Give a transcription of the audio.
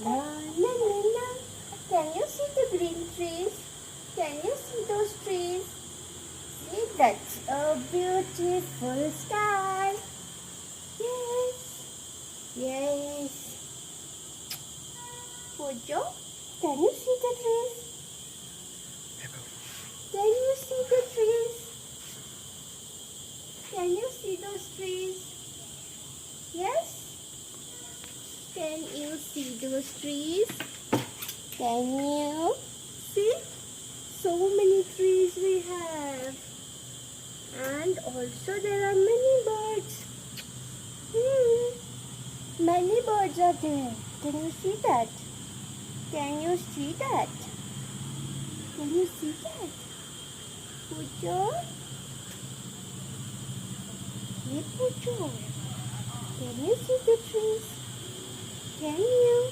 La la la la. Can you see the green trees? Can you see those trees? See, that's a beautiful sky. Yes. Yes. Pujo, can you see the trees? Can you see the trees? Can you see those trees? Yes? Can you see those trees? Can you see? So many trees we have. And also there are many birds. Many birds are there. Can you see that? Can you see that? Can you see that? Pujo? Hey Pujo. Can you see the trees? Can you?